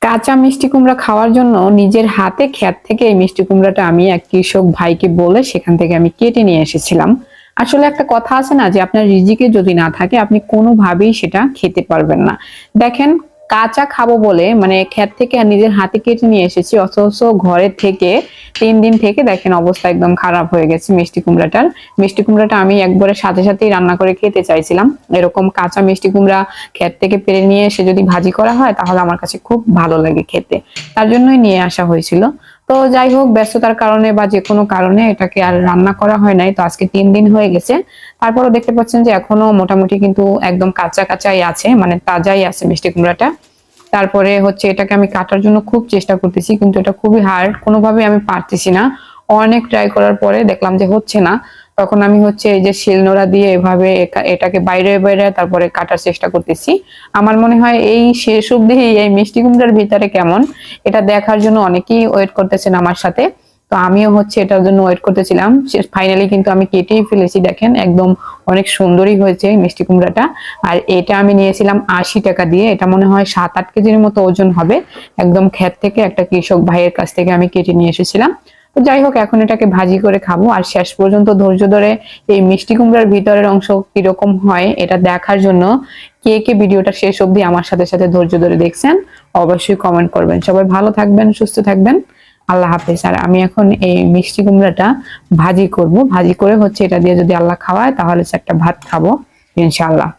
কাঁচা মিষ্টি কুমড়া খাওয়ার জন্য নিজের হাতে ক্ষেত থেকে এই মিষ্টি কুমড়াটা আমি এক কৃষক ভাইকে বলে সেখান থেকে আমি কেটে নিয়ে এসেছিলাম। আসলে একটা কথা আছে না যে আপনার রিজিকে যদি না থাকে আপনি কোনোভাবেই সেটা খেতে পারবেন না। দেখেন, কাঁচা খাবো বলে মানে ক্ষেত থেকে আর নিজের হাতে কেটে নিয়ে এসেছি, অথচ ঘরে থেকে 3 দিন থেকে দেখেন অবস্থা একদম খারাপ হয়ে গেছে মিষ্টি কুমড়াটার। মিষ্টি কুমড়াটা আমি একবারে সাথে সাথেই রান্না করে খেতে চাইছিলাম। এরকম কাঁচা মিষ্টি কুমড়া ক্ষেত থেকে পেরে নিয়ে এসে যদি ভাজি করা হয় তাহলে আমার কাছে খুব ভালো লাগে খেতে, তার জন্যই নিয়ে আসা হয়েছিল। তো যাই হোক, ব্যস্ততার কারণে বা যে কোনো কারণে এটাকে আর রান্না করা হয় নাই। তো আজকে 3 দিন হয়ে গেছে, তারপরও দেখতে পাচ্ছেন যে এখনো মোটামুটি কিন্তু একদম কাঁচা কাঁচাই আছে, মানে তাজাই আছে মিষ্টি কুমড়াটা। তারপরে হচ্ছে এটাকে আমি কাটার জন্য খুব চেষ্টা করতেছি, কিন্তু এটা খুবই হার্ড, কোনোভাবে আমি পারতেছি না। অনেক ট্রাই করার পরে দেখলাম যে হচ্ছে না। তখন আমি হচ্ছে এই যে শিলনোড়া দিয়ে এভাবে এটাকে বাইরে বাইরে তারপরে কাটার চেষ্টা করতেছি। আমার মনে হয় এই শেষ অবধি এই মিষ্টি কুমড়ার ভিতরে কেমন, এটা দেখার জন্য অনেকেই ওয়েট করতেছেন আমার সাথে। তো আমিও হচ্ছে এটার জন্য ওয়েট করতেছিলাম। ফাইনালি কিন্তু আমি কেটেই ফেলেছি, দেখেন একদম অনেক সুন্দরই হয়েছে মিষ্টি কুমড়াটা। আর এটা আমি নিয়েছিলাম 80 টাকা দিয়ে, এটা মনে হয় 7-8 কেজির মতো ওজন হবে। একদম ক্ষেত থেকে একটা কৃষক ভাইয়ের কাছ থেকে আমি কেটে নিয়ে এসেছিলাম। তো যাই হোক, এখন এটাকে ভাজি করে খাবো। আর শেষ পর্যন্ত ধৈর্য ধরে এই মিষ্টি কুমড়ার ভিতরের অংশ কিরকম হয় এটা দেখার জন্য কে কে ভিডিওটা শেষ অবধি আমার সাথে সাথে ধৈর্য ধরে দেখছেন অবশ্যই কমেন্ট করবেন। সবাই ভালো থাকবেন, সুস্থ থাকবেন। আল্লাহ হাফেজ। আর আমি এখন এই মিষ্টি কুমড়াটা ভাজি করব, ভাজি করে হচ্ছে এটা দিয়ে যদি আল্লাহ খাওয়ায় তাহলে একটা ভাত খাবো ইনশাআল্লাহ।